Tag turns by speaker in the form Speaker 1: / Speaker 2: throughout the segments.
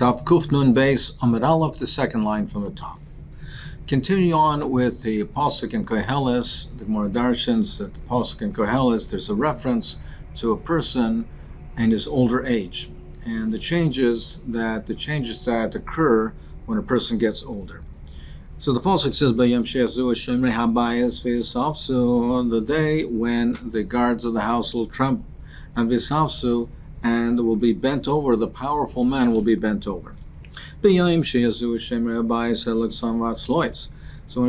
Speaker 1: Tav Kuf Nun Beis Amud Aleph, the second line from the top. Continue on with the Pasuk in Koheles. The Gemara darshans that the Pasuk in Koheles, there's a reference to a person in his older age, and the changes that occur when a person gets older. So the Pasuk says, "Bayam she'azu shemrei habayis v'yisafsu," the day when the guards of the house will tremble, and v'yisafsu, and will be bent over. The powerful man will be bent over. So when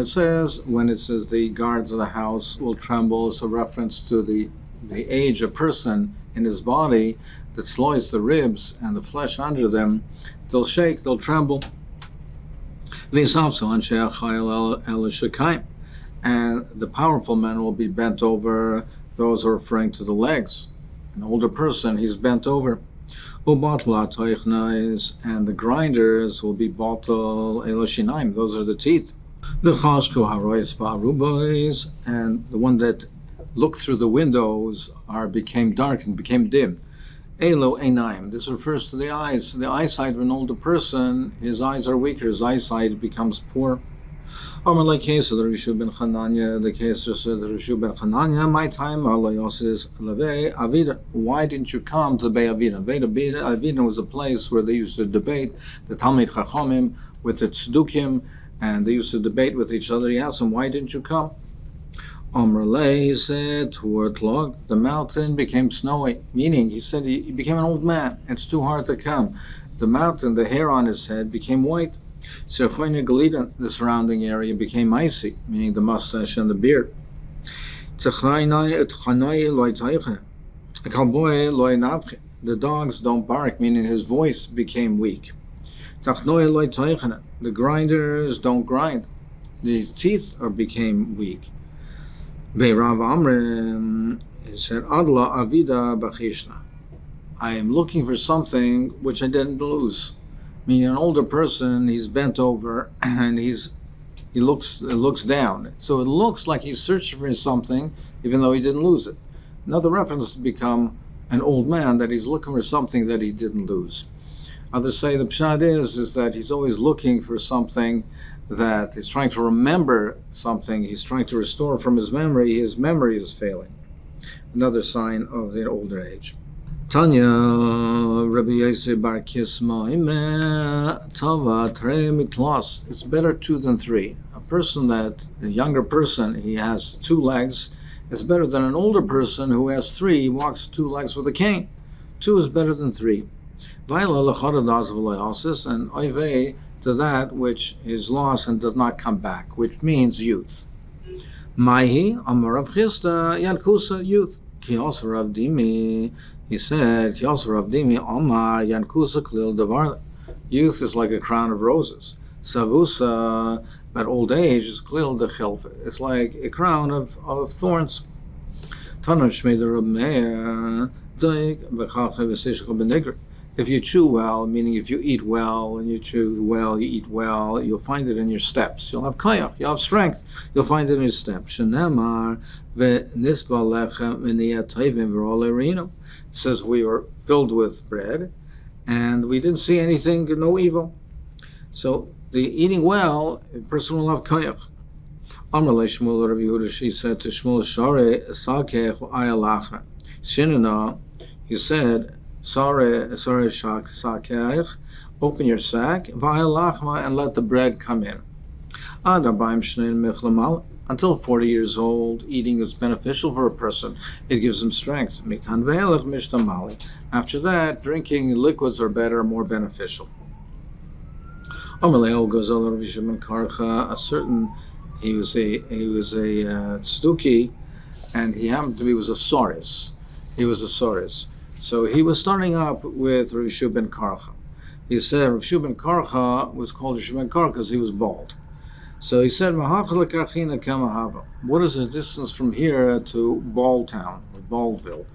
Speaker 1: it says the guards of the house will tremble, it's a reference to the age, a person in his body, that sloys, the ribs and the flesh under them, they'll shake, they'll tremble. And the powerful men will be bent over. Those are referring to the legs. An older person, he's bent over. And the grinders will be batal eloshinaim. Those are the teeth. And the one that looked through the windows became dark and became dim. Elo einaim. This refers to the eyes. The eyesight of an older person, his eyes are weaker. His eyesight becomes poor. The case of the Dirshu ben Chananya, the case of the Dirshu ben Chananya, my time, Allah Yosef Levei Avida. Why didn't you come to Bei Avida? Bei Avida was a place where they used to debate, the Talmid Chachamim with the Tzdukim, and they used to debate with each other. He asked him, why didn't you come? Omrele, he said, toward Log, the mountain became snowy, meaning he said he became an old man. It's too hard to come. The mountain, the hair on his head became white. The surrounding area became icy, meaning the mustache and the beard. The dogs don't bark, meaning his voice became weak. The grinders don't grind. The teeth became weak. Be'rav Amrim, he said, Adla Avida Bachishna. I am looking for something which I didn't lose. Meaning an older person, he's bent over and he looks down. So it looks like he's searching for something, even though he didn't lose it. Another reference to become an old man, that he's looking for something that he didn't lose. Others say the pshat is that he's always looking for something, that he's trying to remember something, he's trying to restore from his memory is failing. Another sign of the older age. Tanya, Rabbi Yosef Bar Kisma, Tava Tre Mitlas. It's better 2 than 3. A younger person, he has 2 legs, is better than an older person who has 3, he walks 2 legs with a cane. 2 is better than 3. Vaila lechadadas v'layalsis, and oivei to that which is lost and does not come back, which means youth. Maihi Amar Rav Chisda Yankusa, youth. Ki also Rav Dimi. He said, Omar Yankusa Klil Davar. Youth is like a crown of roses. Savusa, but old age is Klil de Chelfe. It's like a crown of thorns. If you chew well, meaning if you eat well, and you chew well, you eat well, you'll find it in your steps. You'll have koyach, you'll have strength. You'll find it in your steps. Shenemar ve'nisba lechem v'niyat tovim v'rol. Says we were filled with bread, and we didn't see anything, no evil. So the eating well, a person will have koyach. Amrle Shmuel Rav Yehuda, she said to Shmuel, Share sakech v'ayalachna. Shinana, he said, Sare sakech, open your sack, v'ayalachma, and let the bread come in. Adabayim shnein mechlamal. Until 40 years old, eating is beneficial for a person. It gives him strength. After that, drinking liquids are better, more beneficial. He was a tzduki, and he was a soris. So he was starting up with Rav Yishu ben Karcha. He said Rav Yishu ben Karcha was called Yishu ben Karcha because he was bald. So he said, what is the distance from here to Baldtown, or Baldville?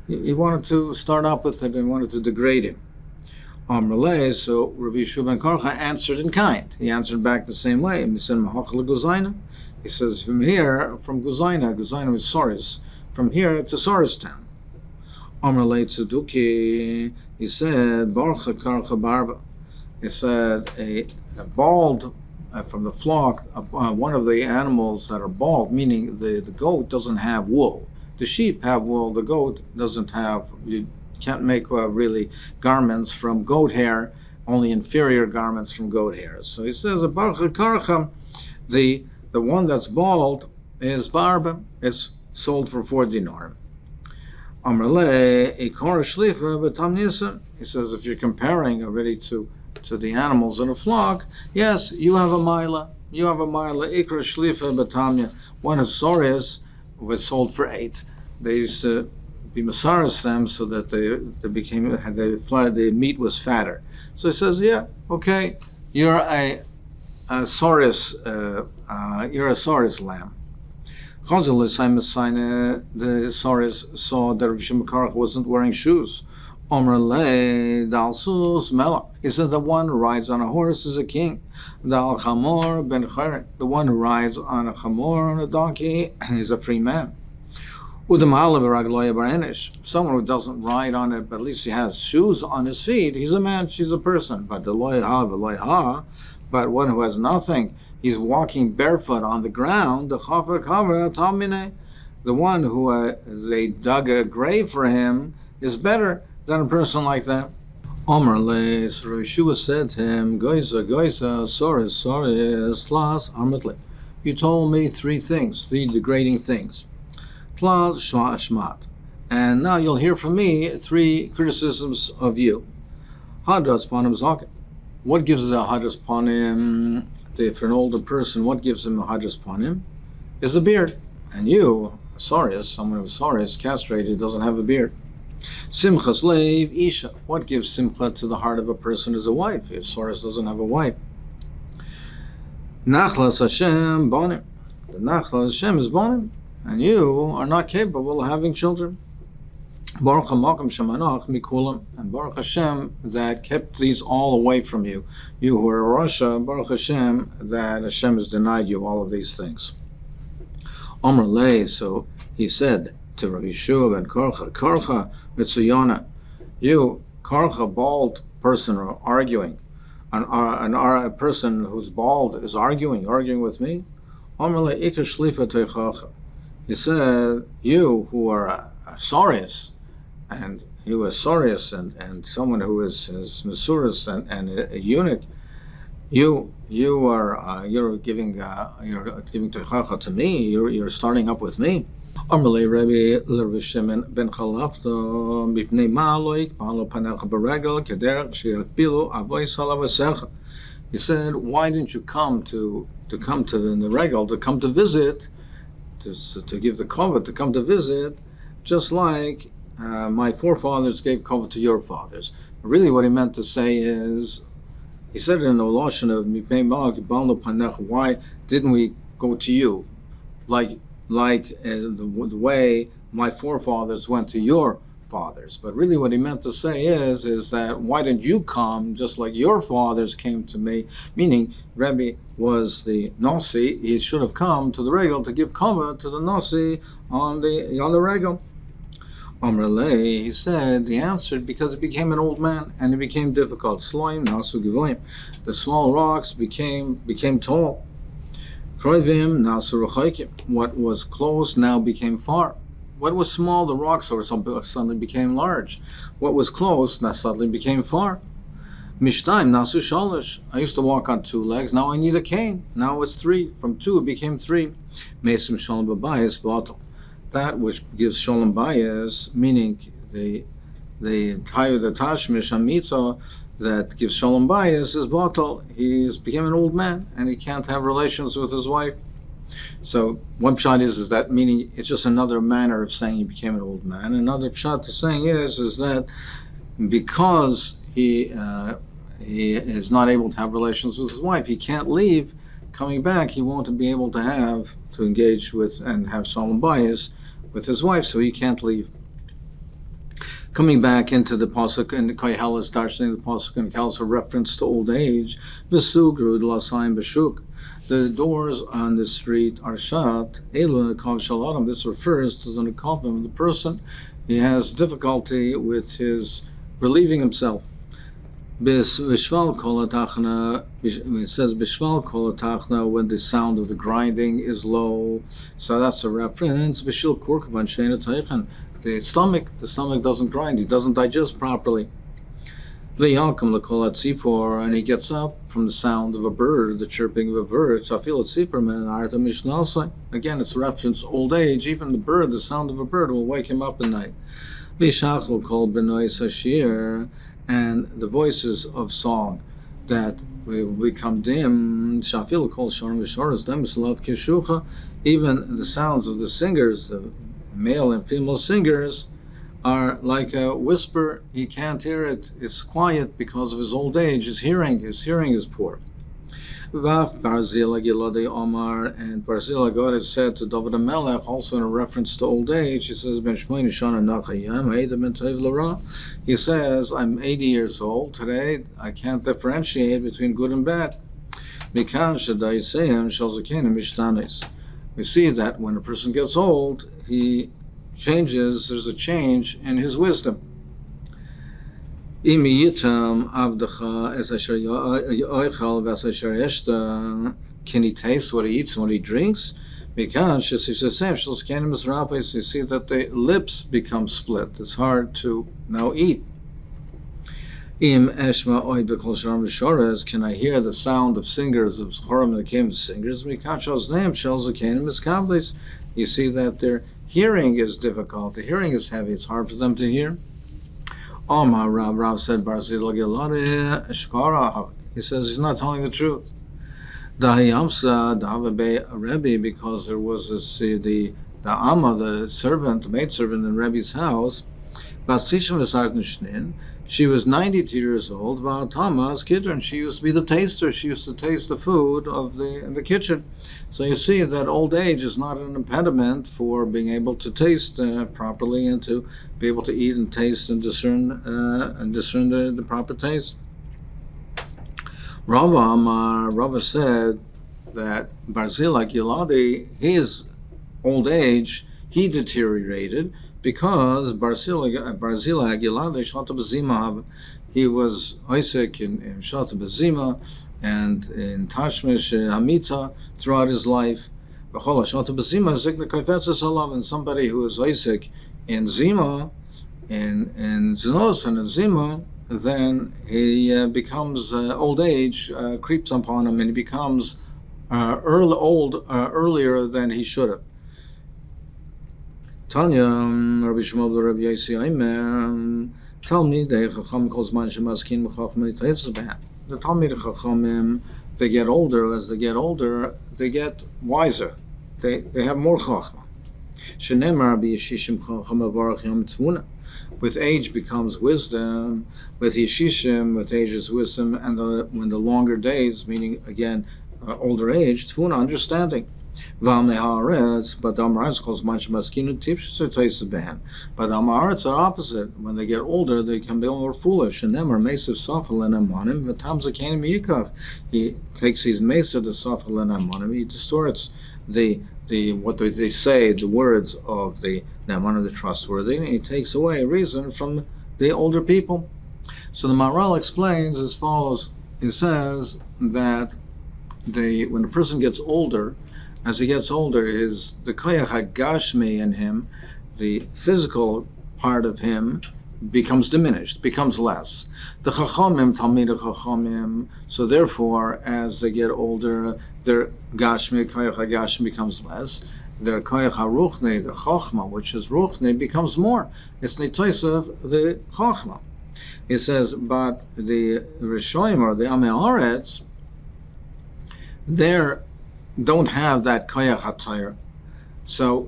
Speaker 1: He wanted to start up with it and wanted to degrade him. So Rabbi Yishu ben Karcha answered in kind. He answered back the same way. He said, he says, from here, from Guzaina is Soris, from here to Soristown. He said, Barcha Karcha Barba. It said a bald from the flock, one of the animals that are bald, meaning the goat doesn't have wool. The sheep have wool, the goat doesn't have. You can't make really garments from goat hair, only inferior garments from goat hairs. So he says, the one that's bald is barba, it's sold for 4 dinar. He says, if you're comparing already to the animals in a flock, yes, you have a mila. You have a mila. Ikra shlifa batamya. One is sorius was sold for 8. They used to be masaris them so that the meat was fatter. So he says, yeah, okay, you're a sorius, you're a sorius lamb. The sorius saw that Rav Shimon Karach wasn't wearing shoes. He said the one who rides on a horse is a king. The one who rides on a chamor, on a donkey, is a free man. Someone who doesn't ride on it, but at least he has shoes on his feet, he's a man, she's a person. But one who has nothing, he's walking barefoot on the ground, the one who they dug a grave for him is better than a person like that. Omer le, so Yeshua said to him, Goisa, Soris, Tlas, Armatli. You told me 3 things, 3 degrading things. Tlas, Shmat. And now you'll hear from me 3 criticisms of you. Hadras Panim Zaket. What gives the Hadras Panim, for an older person, what gives him a Hadras Panim? Is a beard. And you, Sorius, someone who's Sorius, castrated, doesn't have a beard. Simchas leiv isha. What gives simcha to the heart of a person is a wife. If Soros doesn't have a wife. Nachlas Hashem bonim. The Nachlas Hashem is bonim, and you are not capable of having children. Baruch HaMakom Shemanach Mikulam, and Baruch Hashem that kept these all away from you. You who are Russia, Baruch Hashem that Hashem has denied you all of these things. Omer lei. So he said to Rav Yeshua ben Korcha Mitzuyana, you, Korcha, bald person, are arguing. A person who's bald is arguing with me. He said, you who are a Sorius, and you are Sorius, and someone who is Masuris and a eunuch, you're giving teichacha to me. You're starting up with me. Amalei Rabbi Shimon ben Chalafta mipnei ma'aloik pa'alo panecha beregel kederech she'akbilu avois halavasecha. He said, why didn't you come to the regel, to come to visit, to give the kavod, to come to visit, just like my forefathers gave kavod to your fathers? Really, what he meant to say is, he said it in the lashon of mipnei ma'aloik pa'alo panecha. Why didn't we go to you, like the way my forefathers went to your fathers? But really what he meant to say is that why didn't you come just like your fathers came to me? Meaning, Rebbe was the Nasi, he should have come to the regel to give kavod to the Nasi on the regel. Amrele, he said, he answered, because he became an old man and it became difficult. Sloim nasu givoim. The small rocks became tall. What was close now became far. What was small, the rocks suddenly became large. What was close now suddenly became far. Mishtaim nasu shalish. I used to walk on 2 legs. Now I need a cane. Now it's 3. From 2 it became 3. Mesim shalom b'bayis bottle. That which gives shalom bayis, meaning the tashmish hamita, that gives shalom bayis is batal. He became an old man and he can't have relations with his wife. So one pshat is that meaning it's just another manner of saying he became an old man. Another pshat to saying is that because he is not able to have relations with his wife, he can't leave. Coming back, he won't be able to engage with and have shalom bayis with his wife, so he can't leave. Coming back into the pasuk in Koheles, darshaning the pasuk in Koheles, a reference to old age. V'sugru d'lasayim b'shuk. The doors on the street are shut. Elu nekav shaladim. This refers to the nekavim, the person. He has difficulty with his relieving himself. Bishval kol hatachna, it says bishval kol hatachna when the sound of the grinding is low. So that's a reference. Bishil kurkavan sheina teichen. The stomach doesn't grind. It doesn't digest properly. V'yalkam lekol hatzipor, and he gets up from the sound of a bird, the chirping of a bird. Shafil hatzipor men arta mishnasai. Again, it's a reference old age. Even the bird, the sound of a bird, will wake him up at night. V'shachol kol benoy sashir. And the voices of song that will become dim. Shafil kol shorim v'shoros demis love kishucha. Even the sounds of the singers, the male and female singers, are like a whisper. He can't hear it. It's quiet because of his old age. His hearing is poor. Vaf Barzila Giladi Omar, and Barzila God has said to Dovid Melech, also in a reference to old age, he says, Ben Shmoini Shana Nachayam, Eidam Tov Lara. He says, I'm 80 years old today. I can't differentiate between good and bad. Mikan Shadayseim Shalzakenim Mishtanis. We see that when a person gets old, he changes, there's a change in his wisdom. Can he taste what he eats and what he drinks? Because you see that the lips become split. It's hard to now eat. Can I hear the sound of singers, of Chorim that came singers? You see that their hearing is difficult. The hearing is heavy. It's hard for them to hear. Rav said, he says he's not telling the truth. Rebbe, because there was the Amma, the servant, the maidservant in Rebbe's house. She was 92 years old, and she used to be the taster. She used to taste the food in the kitchen. So you see that old age is not an impediment for being able to taste properly and to be able to eat and taste and discern the proper taste. Rava said that Barzila Giladi, his old age, he deteriorated because Barzila Giladi Shata B'Zima, he was Isaac in Shata B'Zima and in Tashmish Hamita throughout his life. And somebody who is Isaac in Zima, in Znos and in Zima, then he becomes old age, creeps upon him, and he becomes earlier than he should have. Tanya, Rabbi Shmuel, Rabbi Yossi, tell me the Chacham calls man shemaskin b'chachmei teitzah. The Talmid Chachamim, they get older. As they get older, they get wiser. They have more chachma. Shenemar b'yeshishim chacham avarach yom tzvuna. With age becomes wisdom. With yeshishim, with age is wisdom, and when the longer days, meaning again older age, tzvuna, understanding. But the Amaretz calls man shemaskinu tifshus teitzah behem. But the Amaretz are opposite. When they get older, they can be more foolish. And Nemar mesav safal and amonim v'tam zakenim yikach. He takes his mesav the safal and amonim. He distorts the what they say, the words of the Ne'aman, the trustworthy, and he takes away reason from the older people. So the Maharal explains as follows. He says that when a person gets older, as he gets older, the koyach hagashmi in him, the physical part of him, becomes diminished, becomes less. The chachamim, talmid chachamim, so therefore, as they get older, their gashmi, koyach hagashmi becomes less. Their koyach haruchne, the chachma, which is ruchne, becomes more. It's nitoisav the chachma. He says, but the rishoyim or the amei haaretz, they don't have that koyach hatayr. So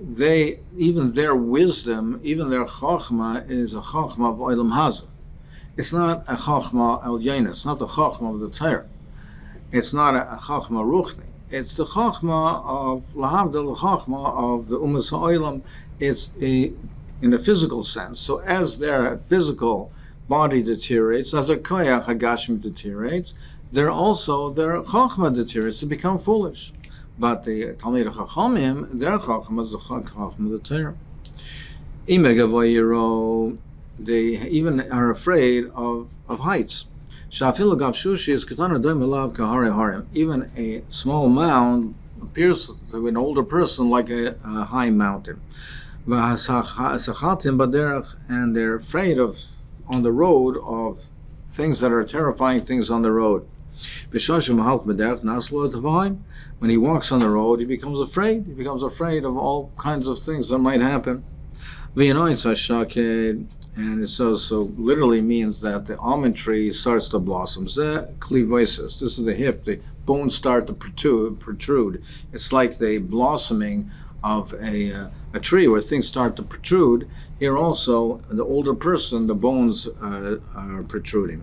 Speaker 1: even their wisdom, even their chachma is a chachma of olam hazeh. It's not a chachma al yaina. It's not the chachma of the Torah. It's not a chachma ruchni. It's the chachma of lahavdil, the chachma of the umas ha'olam. It's in a physical sense. So as their physical body deteriorates, as their koyach hagashim deteriorates, their chachma deteriorates. They become foolish. But the Talmid Chachamim, their Chacham is the Chacham of the Torah. They even are afraid of heights. Even a small mound appears to an older person like a high mountain. And they're afraid of, on the road, of things that are terrifying things on the road. When he walks on the road, he becomes afraid. He becomes afraid of all kinds of things that might happen. And so literally means that the almond tree starts to blossom. This is the hip. The bones start to protrude. It's like the blossoming of a tree where things start to protrude. Here also, the older person, the bones are protruding.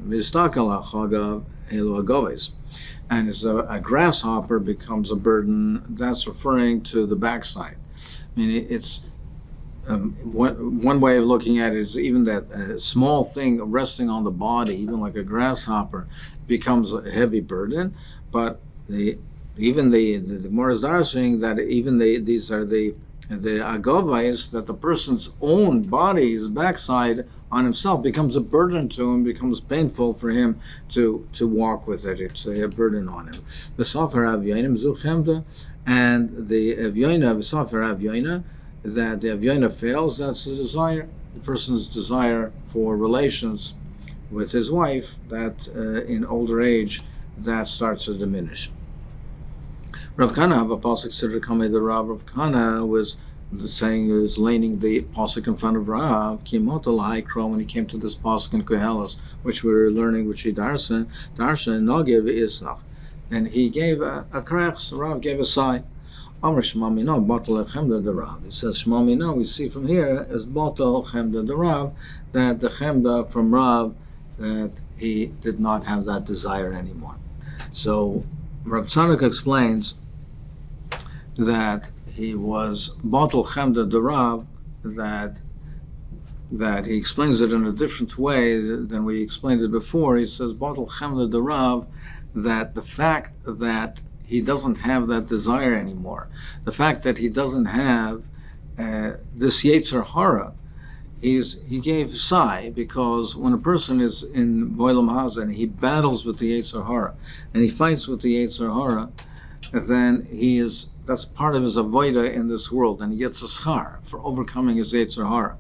Speaker 1: And as a grasshopper becomes a burden, that's referring to the backside. I mean, it's one way of looking at it is even that small thing resting on the body, even like a grasshopper, becomes a heavy burden. But the Gemara is saying that even these are the agavais, that the person's own body, his backside on himself, becomes a burden to him, becomes painful for him to walk with it. It's a burden on him. The Sofer Avyonim Zuchemda, and the Avyoina, the Sofer Avyoina, that the Avyoina fails, that's the desire, the person's desire for relations with his wife, that in older age, that starts to diminish. Rav Kana have a pasuk said to come. The Rav Kana was saying, he was leaning the pasuk in front of Rav Kimoto Lahikro when he came to this pasuk in Koheles, which we were learning, which he darshan Nagiv Isnach, and he gave a krach. Rav gave a sigh. Amr Shmamino Batal Chemda the Rav. He says Shmamino. We see from here is Batal Chemda the Rav, that the Chemda from Rav, that he did not have that desire anymore. So Rav Tzadok explains that he was Batal Chemda the Rav, that he explains it in a different way than we explained it before. He says Batal Chemda the Rav, that the fact that he doesn't have that desire anymore, the fact that he doesn't have this Yetzer Hara, he gave sigh, because when a person is in Boilam Haza and he battles with the Yetzer Hara and he fights with the Yetzer Hara, then that's part of his avodah in this world, and he gets a schar for overcoming his Yetzer Hara.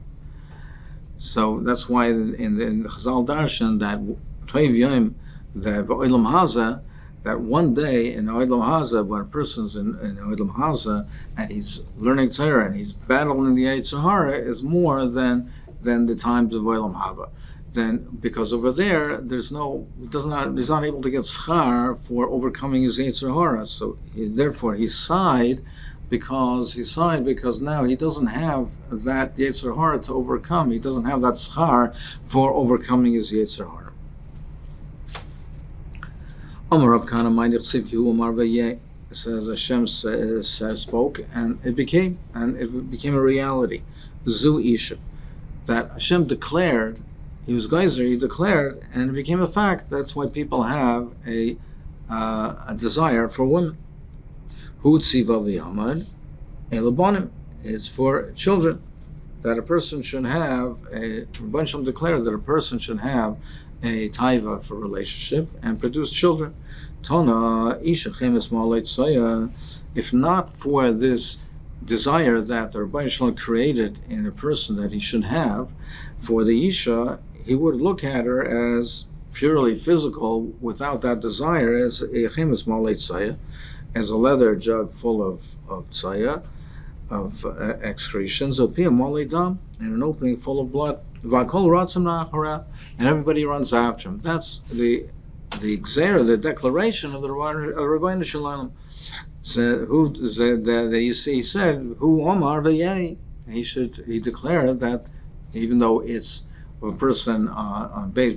Speaker 1: So that's why in the Chazal Darshan, that Toiv Yom, the Oilam Haza, that one day in Oilam Haza, when a person's in Oilam Haza and he's learning Torah and he's battling the Yetzer Hara, is more than the times of Oilam Haba. Then, because over there, he's not able to get schar for overcoming his Yetzer Hara. So therefore he sighed because now he doesn't have that Yetzer Hara to overcome. He doesn't have that schar for overcoming his Yetzer Hara. Amar Rav Kana Ma'idich Sivki Umar Vayeh, says Hashem spoke, and it became a reality. Zu Isha, that Hashem declared. He was geyser. He declared, and it became a fact. That's why people have a desire for women. Hu tziva v'yamad elabonim. It's for children, that a person should have a. Rabban Shalom declared that a person should have a taiva for relationship and produce children. Tona isha chemes ma'alei tzaya. If not for this desire that the Rabban Shalom created in a person that he should have, for the isha, he would look at her as purely physical without that desire, as a chemes ma'alei tzaya, as a leather jug full of tzaya, of excretions, and an opening full of blood. And everybody runs after him. That's the gzeira, the declaration of the Rabbeinu Shalom. He said, "Who Omar v'yei?" He declared that even though it's a person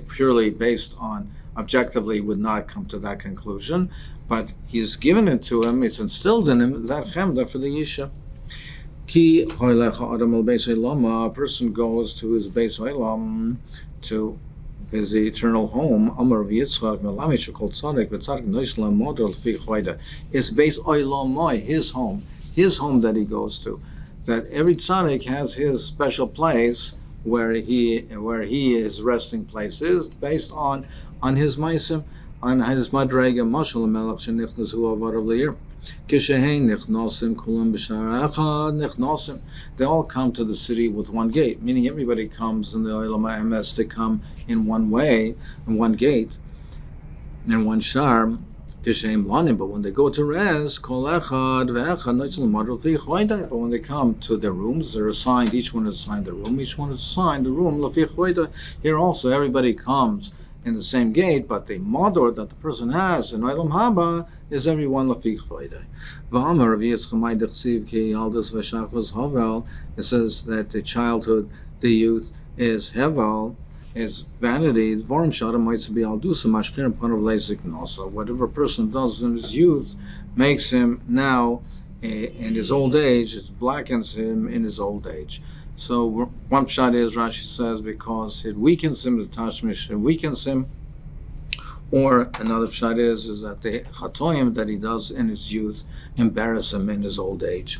Speaker 1: purely based on objectively would not come to that conclusion, but he's given it to him, it's instilled in him that chemda for the yisha. Ki a person goes to his beis olam, to his eternal home. It's beis olam, his home that he goes to. That every tzaddik has his special place where his resting place is, based on on his meisim, on his madrega, mashal melech shenichnas hu avar of leir. Kishehein nichnosim kulam b'shar echad nichnosim. They all come to the city with one gate, meaning everybody comes in the Olam HaEmes. They come in one way, in one gate, in one shar. But when they go to rest, but when they come to their rooms, they're assigned, each one is assigned the room, Here also, everybody comes in the same gate, but the modor that the person has in Olam Haba is everyone lafich choyde. It says that the childhood, the youth, is hevel, is vanity. Whatever a person does in his youth makes him now, in his old age, it blackens him in his old age. So one pshat is, Rashi says, because it weakens him, the tashmish, it weakens him. Or another pshat is that the chatoim that he does in his youth embarrass him in his old age.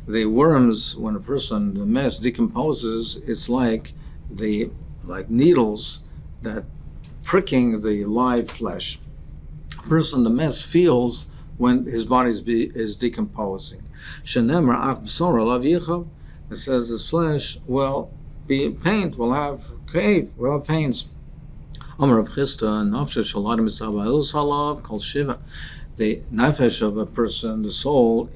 Speaker 1: The worms, when a person, the mess decomposes, it's like needles that pricking the live flesh. A person, the mess feels when his body is decomposing. It says his flesh will be pained, will have cave, will have pains. The nefesh of a person, the soul,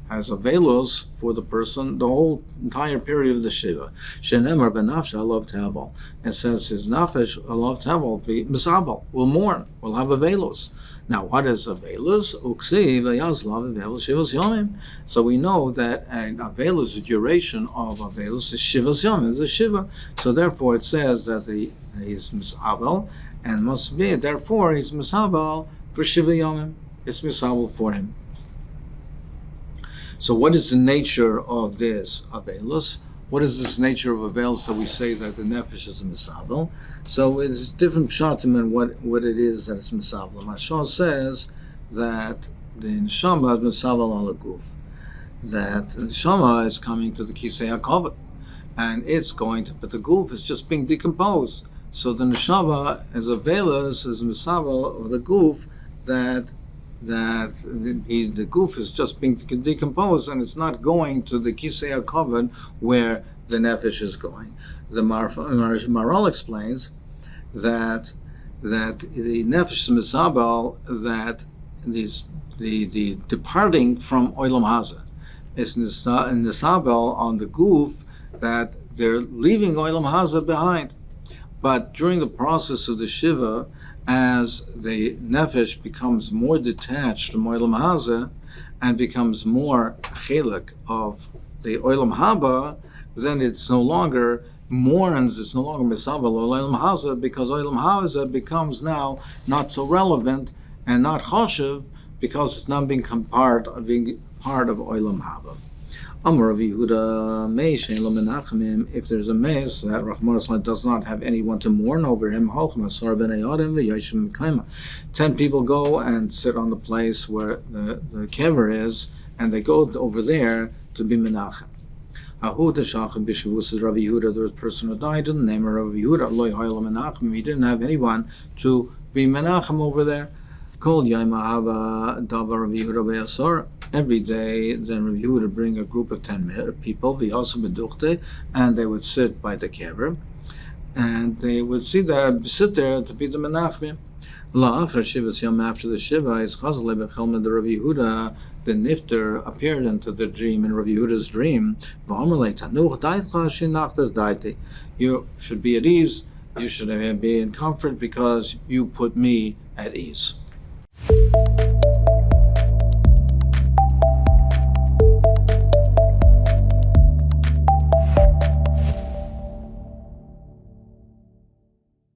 Speaker 1: has a velos for the person the whole entire period of the Shiva. Shenemar benafsha alav tavel. It says his nefesh alav tavel be misabel, will mourn, will have a velos. Now, what is a velos? Uksiv ayazlav velos shivas yomim. So we know that a velos, the duration of a velos, is shivas yomim, is a shiva. So therefore, it says that he's misabel, and must be therefore he's misabel for shiva yomim. It's misabel for him. So what is the nature of this Avelus? What is this nature of Avelus that we say that the Nefesh is a Misabel? So it's different pshatim and what it is that it's Misabel. Mashal says that the Neshama is Misabel ala Guf. That the Neshama is coming to the Kisei HaKavod. And it's going to, but the Guf is just being decomposed. So the Neshama is Avelus, is Misabel, or the Guf, that the goof is just being decomposed and it's not going to the Kisei HaKavod where the nefesh is going. The Maral explains that the nefesh is misabel, that the departing from Olam Hazeh is nisabel on the goof, that they're leaving Olam Hazeh behind. But during the process of the Shiva, as the nefesh becomes more detached from Olam Hazeh and becomes more chelik of the Olam Haba, then it's no longer mourns, it's no longer misavel Olam Hazeh, because Olam Hazeh becomes now not so relevant and not choshev because it's not being part of Olam Haba. Amar Rav Yehuda, if there's a meis that Rahman does not have anyone to mourn over him, 10 people go and sit on the place where the kever is, and they go over there to be menachem. Rav Yehuda, there was a person who died in the name of Rav Yehuda, he didn't have anyone to be menachem over there. Every day, then Rav Yehuda would bring a group of 10 people, and they would sit by the kever, and they would sit there to be the menachmim. After the Shiva, the Rav Yehuda, the Nifter, appeared into the dream, in Rav Yehuda's dream. You should be at ease, you should be in comfort because you put me at ease.